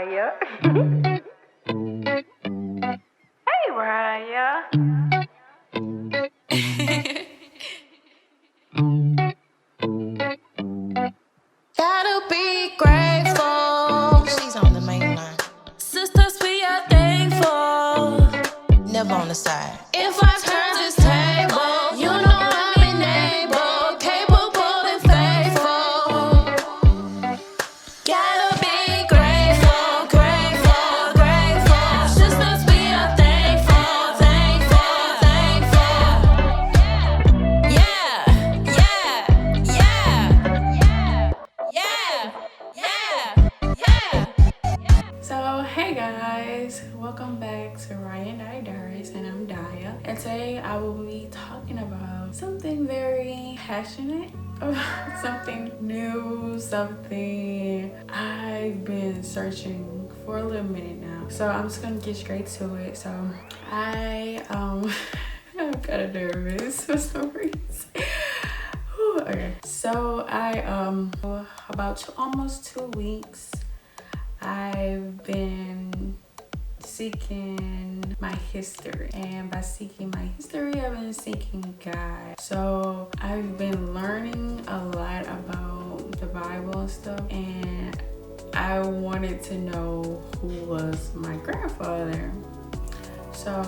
Riah. Hey, Riah. Gotta be grateful. She's on the main line. Sisters, we are thankful. Never on the side. If life turns its table, you know I'm enabled, capable and faithful. Gotta be grateful, grateful, grateful. Sisters, we are thankful, thankful, thankful. Yeah, yeah, yeah, yeah, yeah. So, hey guys, welcome back to Riah&Diyah Diaries, and I'm Diyah. And today I will be talking about something very passionate, something new, something I've been searching for a little minute now. So I'm just gonna get straight to it. So I'm kind of nervous for some reason. Okay, so about almost 2 weeks, I've been seeking my history, and by seeking my history, I've been seeking God. So I've been learning a lot about the Bible and stuff, and I wanted to know who was my grandfather. So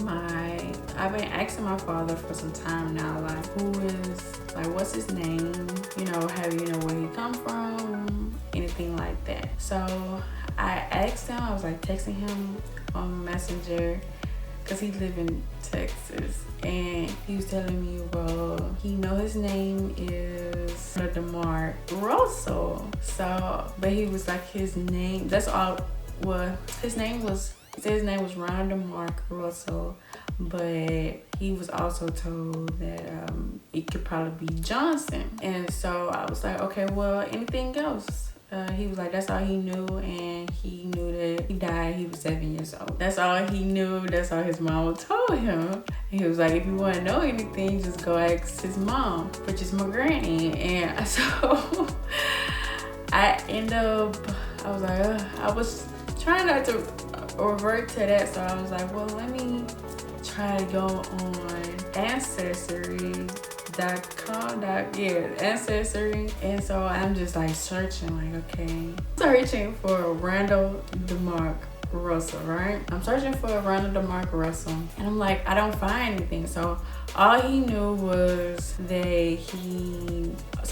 I've been asking my father for some time now, like, what's his name? How do you know where he come from? Anything like that. So I asked him, I was like texting him on Messenger, because he live in Texas, and he was telling me, well, he know his name is DeMark Russell. So, but he was like, his name, that's all, well, his name was Riah&Diyah Russell, but he was also told that it could probably be Johnson. And so I was like, okay, well, anything else? He was like, that's all he knew, and he knew that he died, he was 7 years old. That's all he knew, that's all his mom told him. And he was like, if you want to know anything, just go ask his mom, which is my granny. And so I was trying not to revert to that, so I was like, well, let me try to go on Ancestry.com. Ancestry. And so I'm just like searching, like, okay, searching for Riah&Diyah Russell, right? I'm searching for Riah&Diyah Russell, and I'm like, I don't find anything. So all he knew was that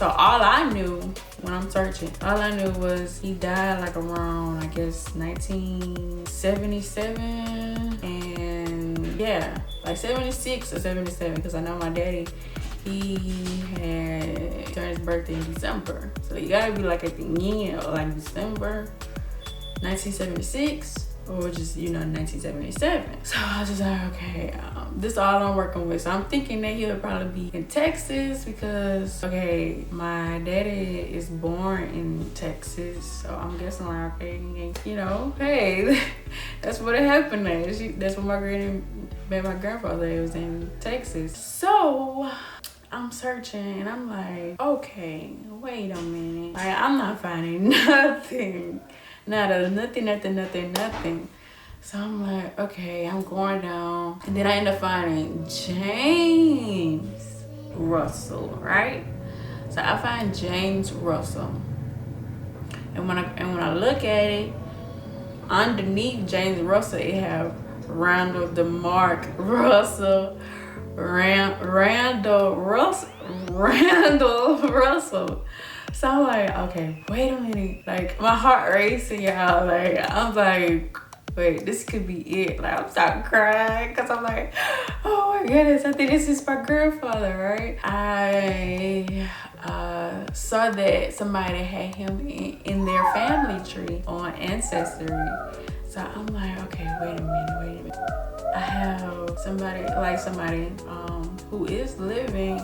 all I knew when I'm searching, all I knew was he died like around, I guess, 1977, and yeah, like 76 or 77, because I know my daddy, he had turned his birthday in December, so you gotta be like at the end of like December 1976, or just 1977. So I was just like, okay, this is all I'm working with. So I'm thinking that he'll probably be in Texas, because my daddy is born in Texas, so I'm guessing like, okay, hey, that's what happened there. That's what my granny met my grandfather. It was in Texas. So I'm searching, and I'm like, okay, wait a minute, like, I'm not finding nothing. Nothing. So I'm like, okay, I'm going down, and then I end up finding James Russell, right? So I find James Russell, and when I look at it, underneath James Russell, it have Riah&Diyah Russell, Riah&Diyah Russell. So I'm like, okay, wait a minute. Like, my heart racing, y'all. Like, I'm like, wait, this could be it. Like, I'm starting crying, because I'm like, oh my goodness, I think this is my grandfather, right? I saw that somebody had him in their family tree on Ancestry. So I'm like, okay, wait a minute. I have somebody who is living,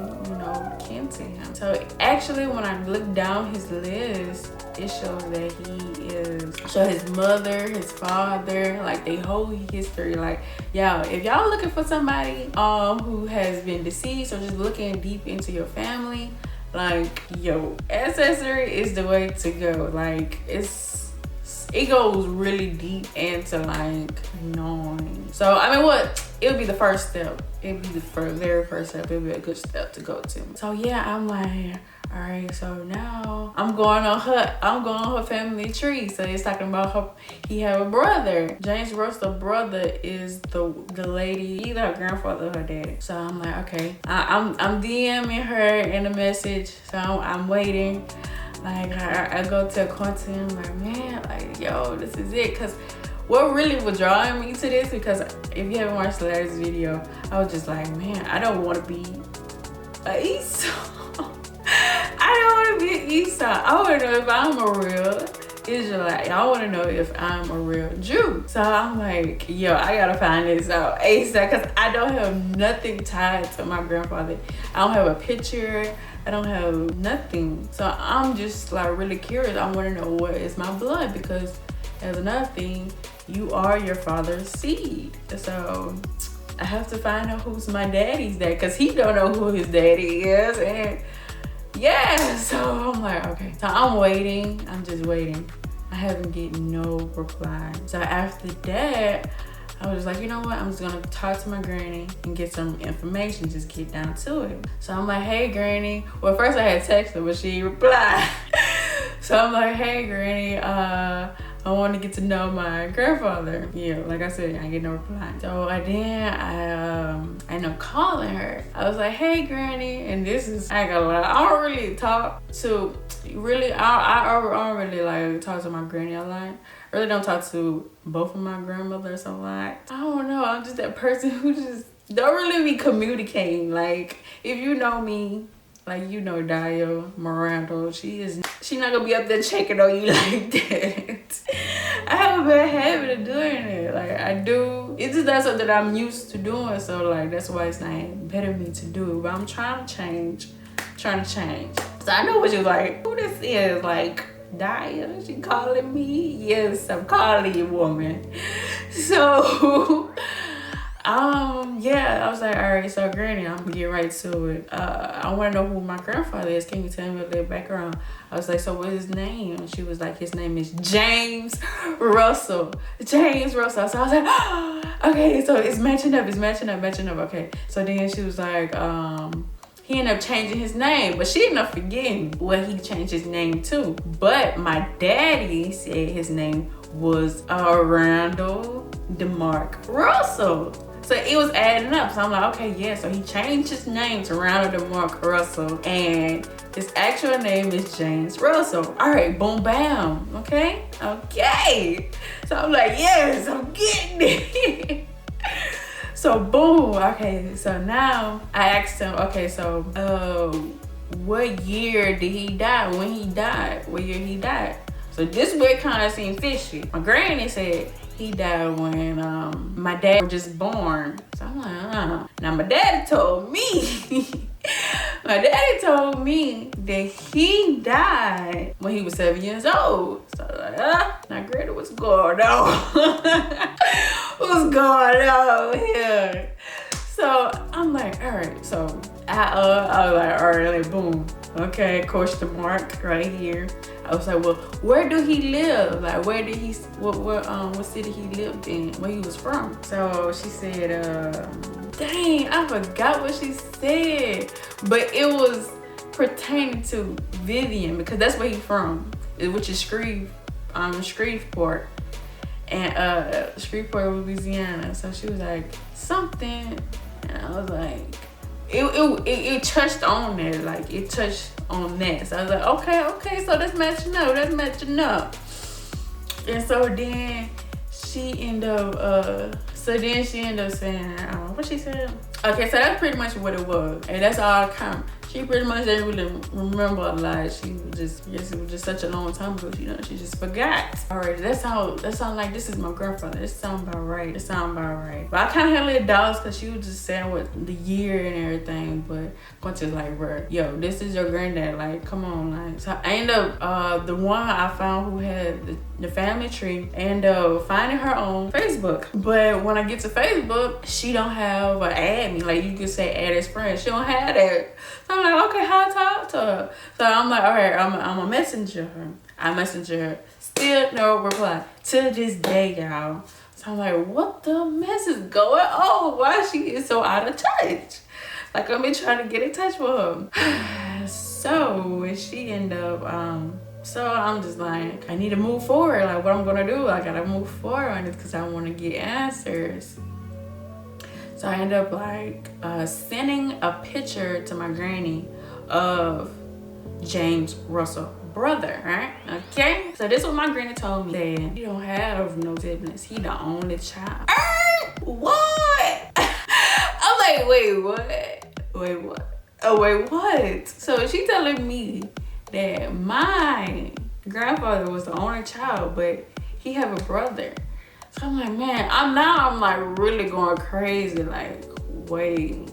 kin to him. So actually, when I look down his list, it shows that his mother, his father, like, they whole history. Like, y'all, if y'all looking for somebody who has been deceased, or just looking deep into your family, like, Ancestry is the way to go. Like, it's it goes really deep into like knowing. So I mean, it would be the first step. It would be the very first step. It would be a good step to go to. So yeah, I'm like, all right, so now I'm going on her family tree. So it's talking about he have a brother. James Russell's brother is the lady, either her grandfather or her dad. So I'm like, okay, I'm DMing her in a message. So I'm waiting. Like I go to Quentin, I'm like, man, like, yo, this is it. Cause what really was drawing me to this, because if you haven't watched the last video, I was just like, man, I don't want to be an Esau. I don't want to be an Esau. I want to know if I'm a real Israelite. I want to know if I'm a real Jew. So I'm like, yo, I gotta find this out ASAP, because I don't have nothing tied to my grandfather. I don't have a picture. I don't have nothing. So I'm just like really curious. I want to know what is my blood, because as another thing, you are your father's seed. So I have to find out who's my daddy's dad, because he don't know who his daddy is. And yeah, so I'm like, okay. So I'm waiting. I'm just waiting. I haven't getting no reply. So after that, I was like, you know what? I'm just gonna talk to my granny and get some information, just get down to it. So I'm like, hey, granny. Well, first I had texted her, but she replied. So I'm like, hey, granny, I want to get to know my grandfather. Yeah, like I said, I get no reply. So I ended up calling her. I was like, hey, granny, and this is, I ain't gonna lie, I don't really talk to, really, I don't really like talk to my granny a lot. I really don't talk to both of my grandmothers a lot. I don't know, I'm just that person who just don't really be communicating. Like, if you know me, like, you know Diyah Miranda, she not gonna be up there checking on you like that. I have a bad habit of doing it. Like, I do. It's just not something that I'm used to doing. So like, that's why it's not better me to do it. But I'm trying to change. So I know what you're like, who this is, like, Diyah, she calling me? Yes, I'm calling you, woman. So yeah, I was like, all right, so granny, I'm gonna get right to it. I want to know who my grandfather is. Can you tell me a little background? I was like, so what's his name? And she was like, his name is James Russell. James Russell. So I was like, oh, okay, so it's matching up. Okay. So then she was like, he ended up changing his name, but she ended up forgetting what he changed his name to. But my daddy said his name was Randall DeMark Russell. So it was adding up. So I'm like, okay, yeah. So he changed his name to Randall DeMark Russell, and his actual name is James Russell. All right, boom, bam. Okay. So I'm like, yes, I'm getting it. So boom. Okay. So now I asked him, okay, so what year did he die? When he died? What year he died? So this way kind of seemed fishy. My granny said he died when my dad was just born. So I'm like, Now my daddy told me, that he died when he was 7 years old. So I'm like, now granny, what's going on? What's going on here? So I'm like, all right. So I was like, all right, like, boom. Okay, question mark right here. I was like, well, where do he live? Like, where did he, what city he lived in, where he was from? So she said, dang, I forgot what she said. But it was pertaining to Vivian, because that's where he's from, which is Shreveport. And Shreveport, Louisiana. So she was like, something, and I was like, it touched on there, like it touched on that. So I was like, okay, so that's matching up. And so then she ended up saying, what she said? Okay, so that's pretty much what it was. And that's all she pretty much didn't really remember a lot. She was just, it was just such a long time ago, she just forgot. All right, that sound like this is my grandfather. This sound about right. But I kind of had a little doubts, because she was just saying what the year and everything. But Quentin was like, bro, yo, this is your granddad. Like, come on, like. So I ended up, the one I found who had the family tree, and finding her on Facebook. But when I get to Facebook, she don't have an add me. Like, you could say add as friend. She don't have that. So I'm like, okay, how to talk to her? So I'm like, all right, I'm a messenger her. I messenger her. Still no reply to this day, y'all. So I'm like, what the mess is going on? Why she is so out of touch? Like, I've been trying to get in touch with her. So she ended up, so I'm just like, I need to move forward. Like, what I'm gonna do? I gotta move forward on this because I want to get answers. So I ended up like sending a picture to my granny of James Russell brother, right? Okay. So this is what my granny told me. That he don't have no siblings. He the only child. What? I'm like, wait, what? Wait, what? Oh, wait, what? So she telling me that my grandfather was the only child, but he have a brother. So I'm like, man, I'm like really going crazy. Like, wait,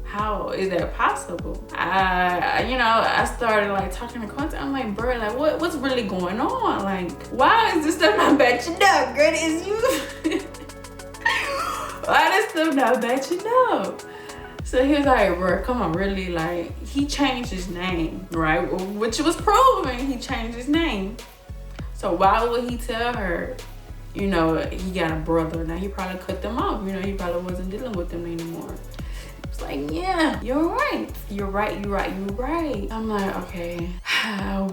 how is that possible? I started like talking to Quentin. I'm like, bro, like what's really going on? Like, why is this stuff not batching up? Granny, is you? Why this stuff not batching up? So he was like, bro, come on, really? Like, he changed his name, right? Which was proven he changed his name. So why would he tell her, he got a brother? Now he probably cut them off. He probably wasn't dealing with them anymore. It's like, yeah, you're right. You're right. I'm like, okay, now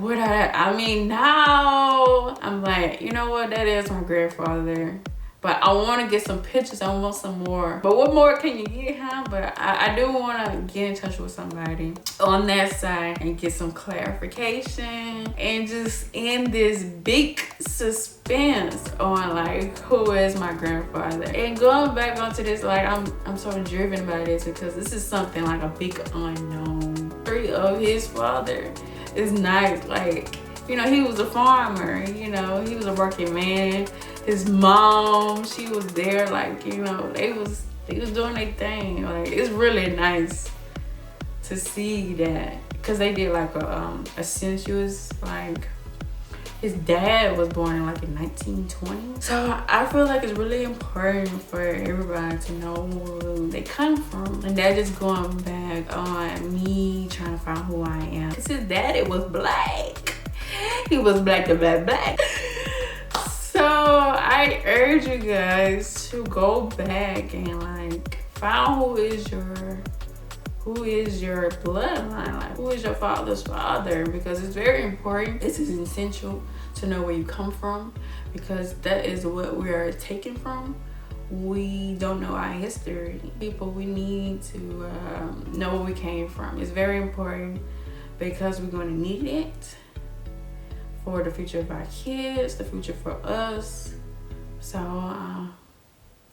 I'm like, you know what? That is my grandfather. But I want to get some pictures. I want some more. But what more can you get, huh? But I do want to get in touch with somebody on that side and get some clarification and just end this big suspense on like who is my grandfather. And going back onto this, like I'm so driven by this because this is something like a big unknown. Story of his father is nice. Like, he was a farmer. He was a working man. His mom, she was there, like, they was doing their thing. Like, it's really nice to see that, because they did like a census. Like, his dad was born in like in 1920. So I feel like it's really important for everybody to know where they come from. And that just going back on me trying to find who I am. Because his daddy was black. He was black to black. So I urge you guys to go back and like find who is your bloodline, like who is your father's father, because it's very important. This is essential to know where you come from, because that is what we are taken from. We don't know our history. People, we need to know where we came from. It's very important because we're going to need it for the future of our kids, the future for us. So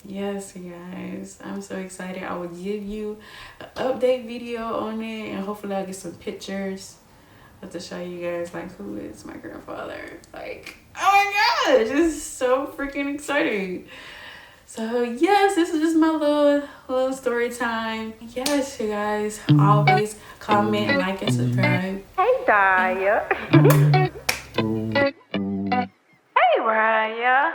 yes, guys, I'm so excited. I will give you an update video on it, and hopefully I'll get some pictures to show you guys like who is my grandfather. Like, oh my gosh, it's so freaking exciting. So yes, this is just my little story time. Yes, you guys, always comment, like, and subscribe. Hey, Diyah. Hey, Riah.